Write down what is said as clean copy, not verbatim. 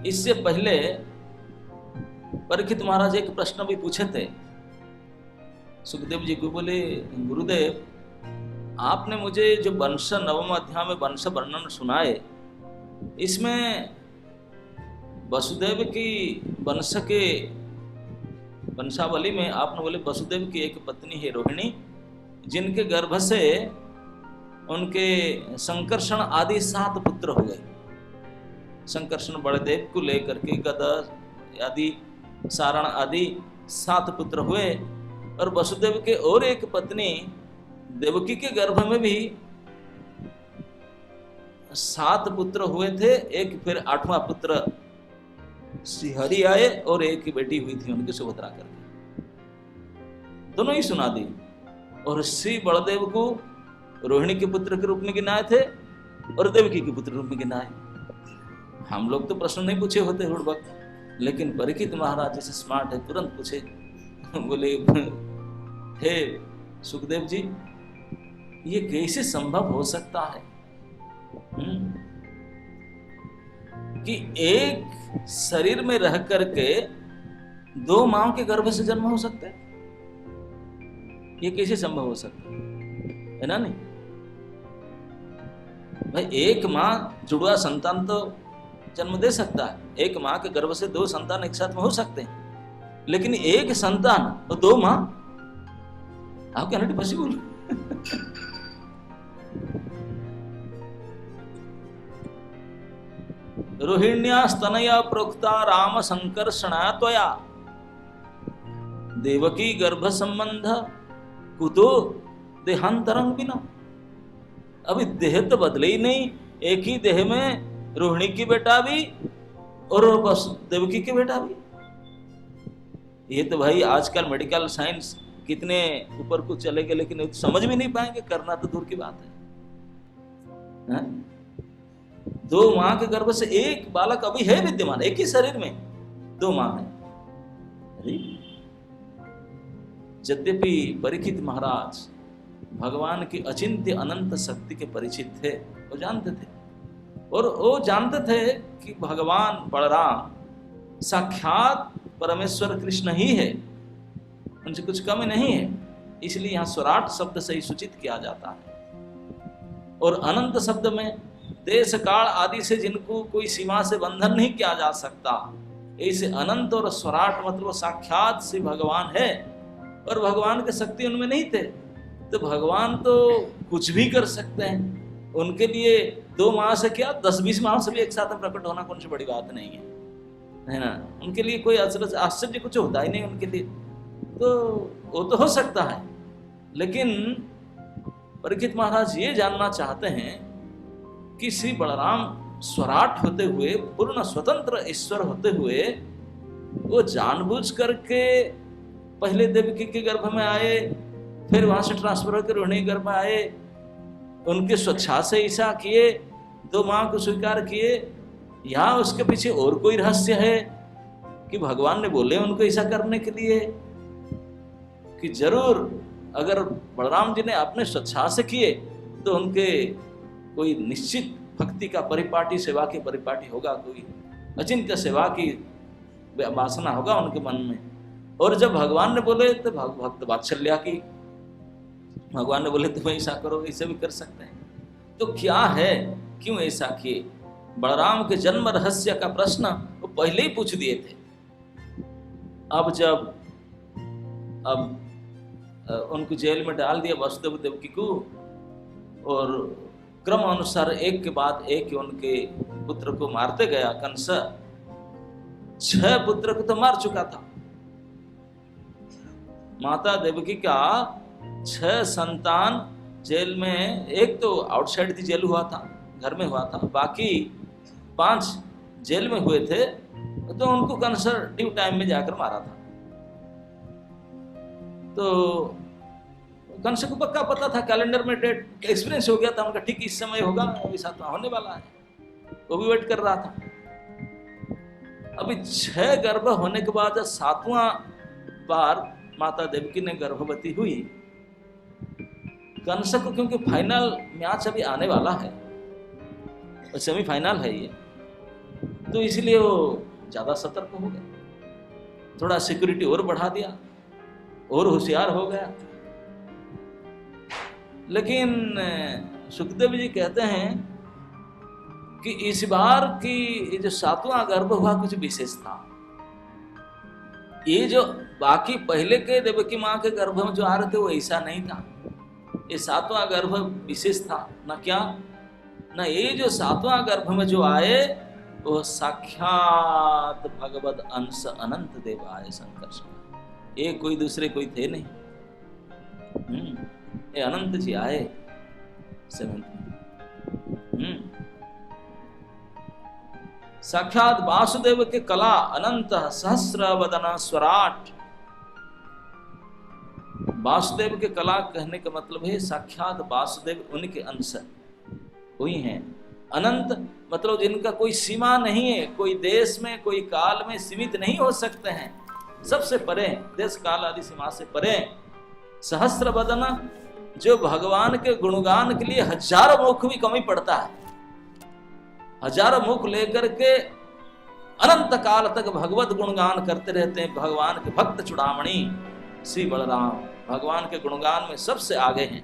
इससे पहले परीक्षित महाराज एक प्रश्न भी पूछे थे सुखदेव जी को। बोले, गुरुदेव आपने मुझे जो वंश नवम अध्याय में वंश वर्णन सुनाए, इसमें वसुदेव की वंश के वंशावली में आपने बोले वसुदेव की एक पत्नी है रोहिणी, जिनके गर्भ से उनके संकर्षण आदि 7 पुत्र हो गए। संकर्षण बड़देव को लेकर के गदा आदि सारण आदि 7 पुत्र हुए, और वसुदेव के और एक पत्नी देवकी के गर्भ में भी 7 पुत्र हुए थे। एक फिर 8वां पुत्र श्रीहरि आए और एक बेटी हुई थी उनकी सुभद्रा करके, दोनों ही सुना दी। और श्री बलदेव को रोहिणी के पुत्र के रूप में गिनाए थे और देवकी के पुत्र रूप में गिनाए। हम लोग तो प्रश्न नहीं पूछे होते हर वक्त, लेकिन परीक्षित महाराज जैसे स्मार्ट है तुरंत पूछे। बोले, हे सुखदेव जी, ये कैसे संभव हो सकता है कि एक शरीर में रह करके 2 मां के गर्भ से जन्म हो सकता है? ये कैसे संभव हो सकता है ना? नहीं भाई, एक मां जुड़वा संतान तो जन्म दे सकता है, एक मां के गर्भ से 2 संतान एक साथ में हो सकते हैं, लेकिन एक संतान और 2 मां, हाउ कैन इट पॉसिबल? रोहिण्या स्तनया प्रोक्ता राम संकर्षणा त्वया देवकी गर्भ संबंध कुतो देहांतरंग बिना। अभी देह तो बदले ही नहीं, एक ही देह में रोहिणी की बेटा भी और बस देवकी के बेटा भी। ये तो भाई आजकल मेडिकल साइंस कितने ऊपर को चले गए, लेकिन समझ भी नहीं पाएंगे, करना तो दूर की बात है। 2 मां के गर्भ से एक बालक अभी है विद्यमान, एक ही शरीर में 2 मां है। यद्यपि परीक्षित महाराज भगवान की अचिंत्य अनंत शक्ति के परिचित थे, वो जानते थे, और वो जानते थे कि भगवान बलराम साक्षात परमेश्वर कृष्ण ही है, उनसे कुछ कमी नहीं है। इसलिए यहाँ स्वराट शब्द से ही सूचित किया जाता है। और अनंत शब्द में देश काल आदि से जिनको कोई सीमा से बंधन नहीं किया जा सकता, ऐसे अनंत और स्वराट मतलब साक्षात से भगवान है, और भगवान के शक्ति उनमें नहीं थे, तो भगवान तो कुछ भी कर सकते हैं। उनके लिए 2 माह से क्या 10-20 माह से भी एक साथ प्रकट होना कौन सी बड़ी बात नहीं है ना? उनके लिए कोई आश्चर्य कुछ होता ही नहीं उनके लिए, तो वो तो हो सकता है। लेकिन परीक्षित महाराज ये जानना चाहते हैं कि श्री बलराम स्वराट होते हुए, पूर्ण स्वतंत्र ईश्वर होते हुए, वो जानबूझ करके पहले देवकी के गर्भ में आए, फिर वहां से ट्रांसफर होकर रोहिणी गर्भ में आए, उनके स्वेच्छा से ईसा किए, 2 मां को स्वीकार किए, या उसके पीछे और कोई रहस्य है कि भगवान ने बोले उनको ऐसा करने के लिए कि जरूर अगर बलराम जी ने अपने स्वेच्छा से किए तो उनके कोई निश्चित भक्ति का परिपाटी, सेवा की परिपाटी होगा, कोई अचिंत्य सेवा की वासना होगा उनके मन में। और जब भगवान ने बोले तो भक्त वात्सल्य की, भगवान ने बोले तुम ऐसा करो, ऐसे भी कर सकते हैं। तो क्या है, क्यों ऐसा किए? बलराम के जन्म रहस्य का प्रश्न वो पहले ही पूछ दिए थे। अब उनको जेल में डाल दिया वसुदेव देवकी को, और क्रम अनुसार एक के बाद एक उनके पुत्र को मारते गया कंस। 6 पुत्र को तो मार चुका था। माता देवकी का 6 संतान जेल में, एक तो आउटसाइड थी जेल हुआ था, घर में हुआ था, बाकी 5 जेल में हुए थे। तो उनको कंस ड्यू टाइम में जाकर मारा था। तो कंस को पक्का पता था, कैलेंडर में डेट एक्सपीरियंस हो गया था उनका, ठीक इस समय होगा, ऐसा तो होने वाला है, वो भी वेट कर रहा था। अभी 6 गर्भ होने के बाद 7वां बार माता देवकी ने गर्भवती हुई। कंस को क्योंकि फाइनल मैच अभी आने वाला है, सेमीफाइनल है ये, तो इसलिए वो ज्यादा सतर्क हो गया, थोड़ा सिक्योरिटी और बढ़ा दिया, और होशियार हो गया। लेकिन सुखदेव जी कहते हैं कि इस बार की जो 7वां गर्भ हुआ कुछ विशेष था। ये जो बाकी पहले के देवकी माँ के गर्भ में जो आ रहे थे वो ऐसा नहीं था। ये 7वां गर्भ विशेष था ना, क्या ना, ये जो 7वां गर्भ में जो आए वो साक्षात भगवद अंश अनंत देव आए शंकर। ये कोई दूसरे कोई थे नहीं, ये अनंत जी आए 7th में। साक्षात वासुदेव के कला अनंत सहस्र वदन स्वराट। वासुदेव के कला कहने का मतलब है साक्षात वासुदेव उनके अंश वही हैं। अनंत मतलब जिनका कोई सीमा नहीं है, कोई देश में कोई काल में सीमित नहीं हो सकते हैं, सबसे परे, देश काल आदि सीमा से परे। सहस्र वदन, जो भगवान के गुणगान के लिए हजारों मुख भी कमी पड़ता है, हजारों मुख लेकर के अनंत काल तक भगवत गुणगान करते रहते हैं। भगवान के भक्त चूड़ामणि श्री बलराम भगवान के गुणगान में सबसे आगे हैं।